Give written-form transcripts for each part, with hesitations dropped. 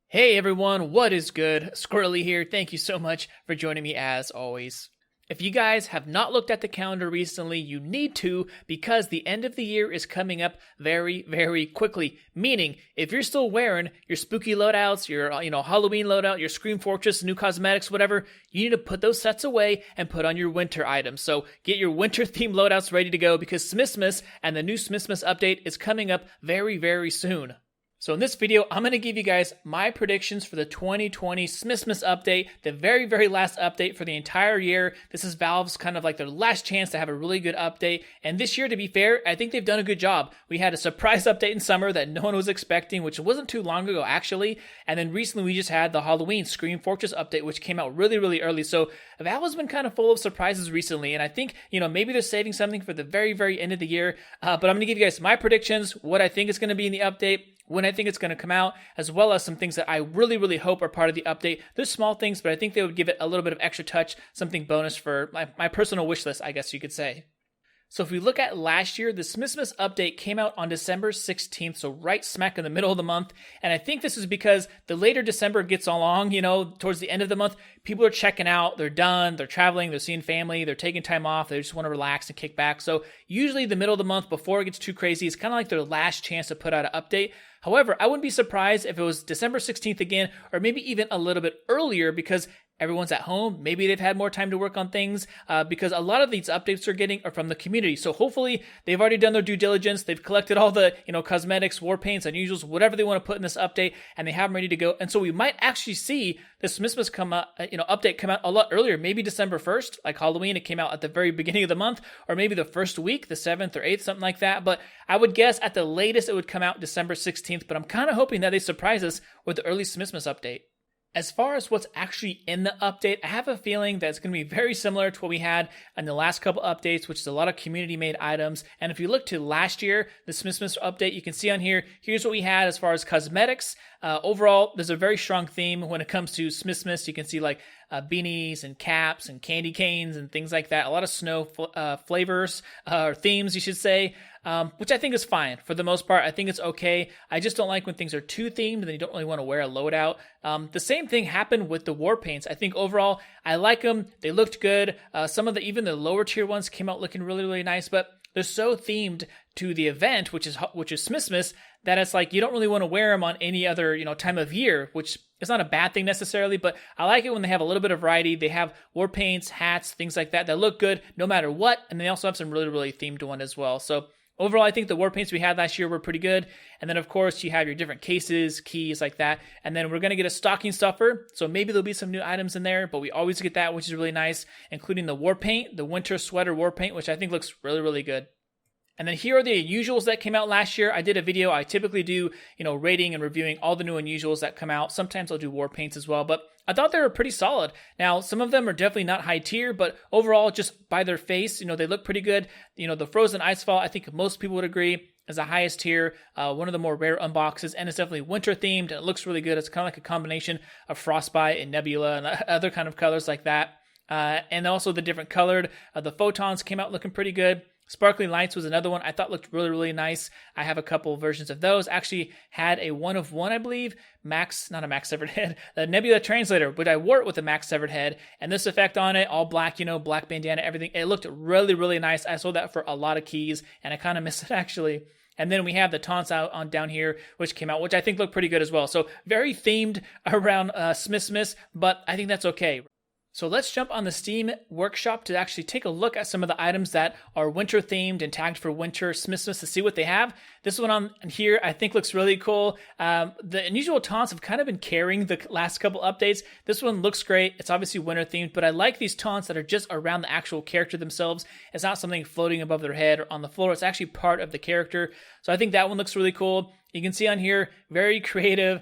Hey everyone, what is good? Squirrely here. Thank you so much for joining me as always. If you guys have not looked at the calendar recently, you need to because the end of the year is coming up very, very quickly. Meaning, if you're still wearing your spooky loadouts, your Halloween loadout, your Scream Fortress, new cosmetics, whatever, you need to put those sets away and put on your winter items. So get your winter themed loadouts ready to go because Smissmas and the new Smissmas update is coming up very, very soon. So in this video, I'm going to give you guys my predictions for the 2020 Smissmas update, the very, very last update for the entire year. This is Valve's kind of like their last chance to have a really good update. And this year, to be fair, I think they've done a good job. We had a surprise update in summer that no one was expecting, which wasn't too long ago, actually. And then recently, we just had the Halloween Scream Fortress update, which came out really, really early. So Valve has been kind of full of surprises recently. And I think, maybe they're saving something for the very, very end of the year. But I'm going to give you guys my predictions, what I think is going to be in the update, when I think it's going to come out, as well as some things that I really, really hope are part of the update. They're small things, but I think they would give it a little bit of extra touch, something bonus for my personal wish list, I guess you could say. So if we look at last year, the Smissmas update came out on December 16th, so right smack in the middle of the month. And I think this is because the later December gets along, towards the end of the month, people are checking out, they're done, they're traveling, they're seeing family, they're taking time off, they just want to relax and kick back. So usually the middle of the month before it gets too crazy, it's kind of like their last chance to put out an update. However, I wouldn't be surprised if it was December 16th again, or maybe even a little bit earlier because everyone's at home. Maybe they've had more time to work on things because a lot of these updates they're getting are from the community. So hopefully they've already done their due diligence. They've collected all the, cosmetics, war paints, unusuals, whatever they want to put in this update, and they have them ready to go. And so we might actually see the Smissmas update come out a lot earlier. Maybe December 1st, like Halloween, it came out at the very beginning of the month, or maybe the first week, the 7th or 8th, something like that. But I would guess at the latest it would come out December 16th, but I'm kind of hoping that they surprise us with the early Smissmas update. As far as what's actually in the update, I have a feeling that it's going to be very similar to what we had in the last couple updates, which is a lot of community-made items. And if you look to last year, the Smissmas update, you can see on here, here's what we had as far as cosmetics. Overall, there's a very strong theme when it comes to Smissmas. You can see like beanies and caps and candy canes and things like that. A lot of snow flavors or themes, you should say. Which I think is fine. For the most part, I think it's okay. I just don't like when things are too themed and then you don't really want to wear a loadout. The same thing happened with the war paints. I think overall, I like them. They looked good. Some of even the lower tier ones came out looking really, really nice, but they're so themed to the event, which is Smissmas, that it's like you don't really want to wear them on any other, time of year, which is not a bad thing necessarily, but I like it when they have a little bit of variety. They have war paints, hats, things like that look good no matter what, and they also have some really, really themed one as well. So overall, I think the war paints we had last year were pretty good. And then, of course, you have your different cases, keys like that. And then we're going to get a stocking stuffer. So maybe there'll be some new items in there, but we always get that, which is really nice, including the war paint, the winter sweater war paint, which I think looks really, really good. And then here are the unusuals that came out last year. I did a video. I typically do, rating and reviewing all the new unusuals that come out. Sometimes I'll do war paints as well, but I thought they were pretty solid. Now, some of them are definitely not high tier, but overall, just by their face, they look pretty good. The Frozen Icefall, I think most people would agree, is the highest tier, one of the more rare unboxes, and it's definitely winter themed, and it looks really good. It's kind of like a combination of Frostbite and Nebula and other kind of colors like that. And also the different colored, the photons came out looking pretty good. Sparkling Lights was another one I thought looked really, really nice. I have a couple versions of those. Actually had a 1 of 1, I believe. Not a max severed head. The Nebula Translator, but I wore it with a max severed head. And this effect on it, all black, black bandana, everything. It looked really, really nice. I sold that for a lot of keys, and I kind of miss it actually. And then we have the taunts out on down here, which came out, which I think looked pretty good as well. So very themed around Smissmas, but I think that's okay. So let's jump on the Steam workshop to actually take a look at some of the items that are winter themed and tagged for winter Smissmas to see what they have. This one on here I think looks really cool. The unusual taunts have kind of been carrying the last couple updates. This one looks great. It's obviously winter themed, but I like these taunts that are just around the actual character themselves. It's not something floating above their head or on the floor. It's actually part of the character. So I think that one looks really cool. You can see on here, very creative,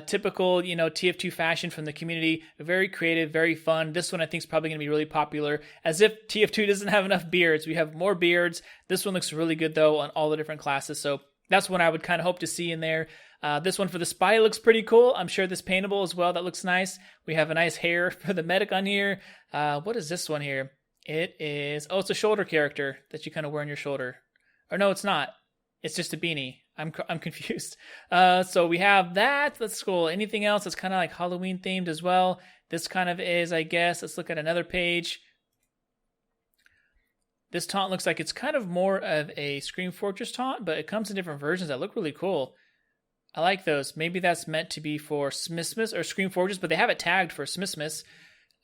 typical, TF2 fashion from the community. Very creative, very fun. This one I think is probably going to be really popular. As if TF2 doesn't have enough beards. We have more beards. This one looks really good, though, on all the different classes. So that's one I would kind of hope to see in there. This one for the spy looks pretty cool. I'm sure this paintable as well. That looks nice. We have a nice hair for the medic on here. What is this one here? It is, it's a shoulder character that you kind of wear on your shoulder. Or no, it's not. It's just a beanie. I'm confused. So we have that. Let's scroll. Anything else that's kind of like Halloween themed as well? This kind of is, I guess. Let's look at another page. This taunt looks like it's kind of more of a Scream Fortress taunt, but it comes in different versions that look really cool. I like those. Maybe that's meant to be for Smissmas or Scream Fortress, but they have it tagged for Smissmas.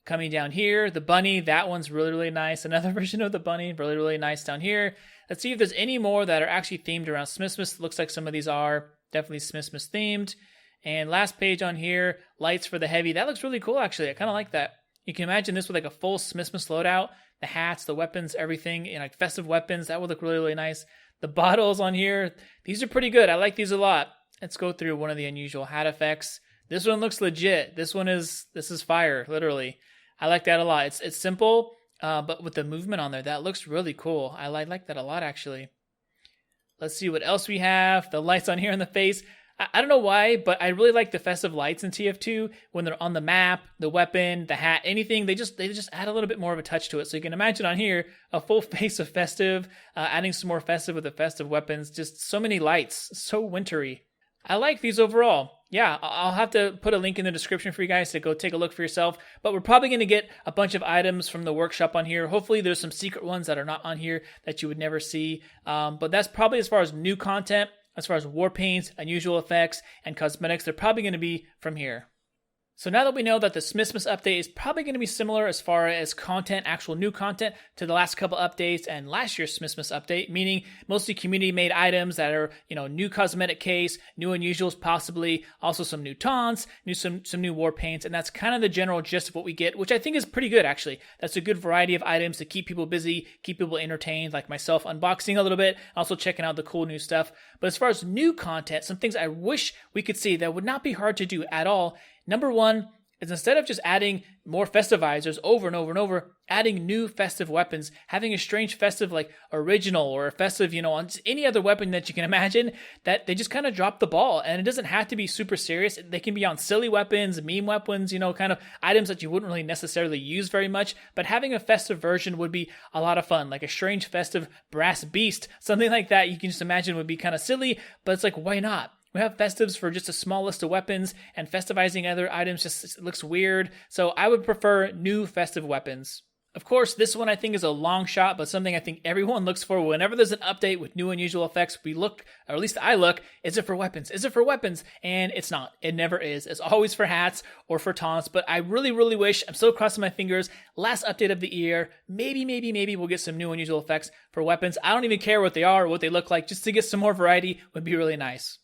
Coming down here, the bunny, that one's really, really nice. Another version of the bunny, really, really nice down here. Let's see if there's any more that are actually themed around Smissmas. Looks like some of these are definitely Smissmas themed. And last page on here, lights for the heavy. That looks really cool, actually. I kind of like that. You can imagine this with like a full Smissmas loadout. The hats, the weapons, everything, and like festive weapons. That would look really, really nice. The bottles on here, these are pretty good. I like these a lot. Let's go through one of the unusual hat effects. This one looks legit. This is fire, literally. I like that a lot. It's simple, but with the movement on there, that looks really cool. I like that a lot, actually. Let's see what else we have. The lights on here in the face. I don't know why, but I really like the festive lights in TF2 when they're on the map, the weapon, the hat, anything. They just add a little bit more of a touch to it. So you can imagine on here a full face of festive, adding some more festive with the festive weapons. Just so many lights, so wintry. I like these overall. Yeah, I'll have to put a link in the description for you guys to go take a look for yourself. But we're probably going to get a bunch of items from the workshop on here. Hopefully there's some secret ones that are not on here that you would never see. But that's probably as far as new content. As far as war paints, unusual effects, and cosmetics, they're probably going to be from here. So now that we know that the Smissmas update is probably going to be similar as far as content, actual new content, to the last couple updates and last year's Smissmas update, meaning mostly community-made items that are, new cosmetic case, new unusuals possibly, also some new taunts, some new war paints, and that's kind of the general gist of what we get, which I think is pretty good, actually. That's a good variety of items to keep people busy, keep people entertained, like myself unboxing a little bit, also checking out the cool new stuff. But as far as new content, some things I wish we could see that would not be hard to do at all. Number one is instead of just adding more festivizers over and over and over, adding new festive weapons, having a strange festive like original or a festive, on any other weapon that you can imagine, that they just kind of drop the ball. And it doesn't have to be super serious. They can be on silly weapons, meme weapons, kind of items that you wouldn't really necessarily use very much. But having a festive version would be a lot of fun, like a strange festive brass beast, something like that. You can just imagine would be kind of silly, but it's like, why not? We have festives for just a small list of weapons, and festivizing other items just looks weird. So I would prefer new festive weapons. Of course, this one I think is a long shot, but something I think everyone looks for whenever there's an update with new unusual effects. We look, or at least I look, is it for weapons? Is it for weapons? And it's not. It never is. It's always for hats or for taunts, but I really, really wish, I'm still crossing my fingers, last update of the year, maybe we'll get some new unusual effects for weapons. I don't even care what they are or what they look like. Just to get some more variety would be really nice.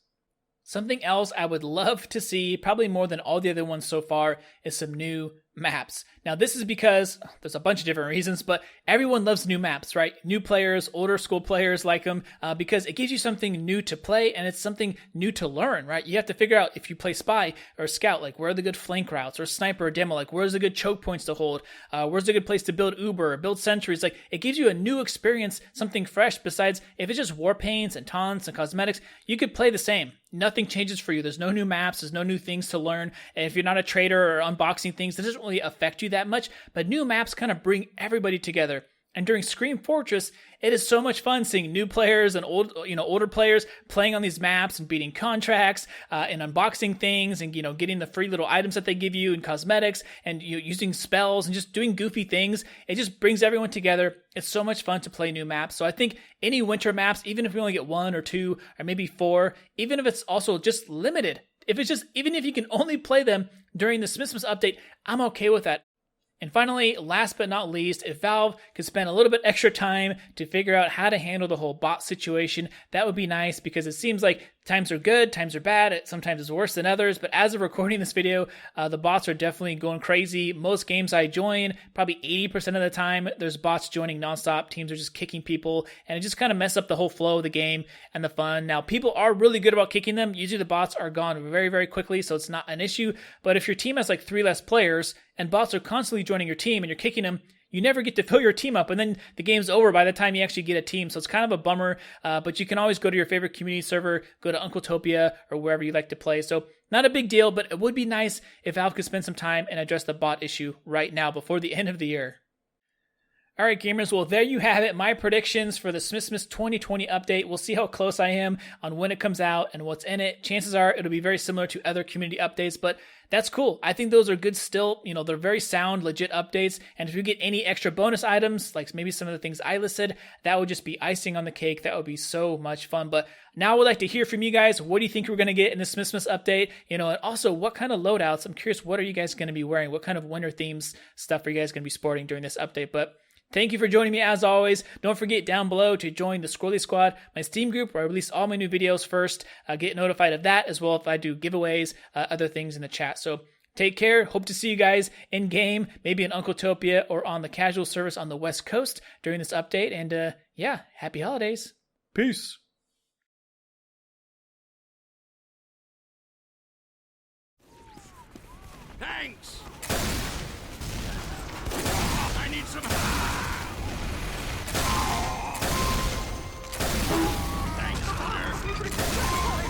Something else I would love to see, probably more than all the other ones so far, is some new maps. Now, this is because there's a bunch of different reasons, but everyone loves new maps, right? New players, older school players like them because it gives you something new to play and it's something new to learn, right? You have to figure out if you play spy or scout, like where are the good flank routes, or sniper or demo, like where's the good choke points to hold, where's the good place to build Uber or build sentries. Like it gives you a new experience, something fresh. Besides, if it's just war paints and taunts and cosmetics, you could play the same. Nothing changes for you. There's no new maps. There's no new things to learn. And if you're not a trader or unboxing things, it doesn't really affect you that much. But new maps kind of bring everybody together. And during Scream Fortress, it is so much fun seeing new players and older players playing on these maps and beating contracts and unboxing things and getting the free little items that they give you and cosmetics and using spells and just doing goofy things. It just brings everyone together. It's so much fun to play new maps. So I think any winter maps, even if we only get 1 or 2 or maybe 4, even if it's also just limited, even if you can only play them during the Smissmas update, I'm okay with that. And finally, last but not least, if Valve could spend a little bit extra time to figure out how to handle the whole bot situation, that would be nice, because it seems like times are good, times are bad, sometimes it's worse than others, but as of recording this video, the bots are definitely going crazy. Most games I join, probably 80% of the time, there's bots joining nonstop. Teams are just kicking people, and it just kind of messes up the whole flow of the game and the fun. Now, people are really good about kicking them. Usually the bots are gone very, very quickly, so it's not an issue, but if your team has like 3 less players, and bots are constantly joining your team and you're kicking them, you never get to fill your team up, and then the game's over by the time you actually get a team. So it's kind of a bummer, but you can always go to your favorite community server, go to Uncletopia or wherever you like to play. So not a big deal, but it would be nice if Valve could spend some time and address the bot issue right now before the end of the year. All right, gamers. Well, there you have it. My predictions for the Smissmas 2020 update. We'll see how close I am on when it comes out and what's in it. Chances are it'll be very similar to other community updates, but that's cool. I think those are good still. You know, they're very sound, legit updates. And if you get any extra bonus items, like maybe some of the things I listed, that would just be icing on the cake. That would be so much fun. But now I would like to hear from you guys. What do you think we're going to get in the Smissmas update? You know, and also what kind of loadouts? I'm curious, what are you guys going to be wearing? What kind of winter themes stuff are you guys going to be sporting during this update? But thank you for joining me as always. Don't forget down below to join the Squirrely Squad, my Steam group where I release all my new videos first. Get notified of that as well if I do giveaways, other things in the chat. So take care. Hope to see you guys in game, maybe in Uncletopia or on the casual service on the West Coast during this update. And yeah, happy holidays. Peace. Thanks! I need some help! Thanks, Hunter!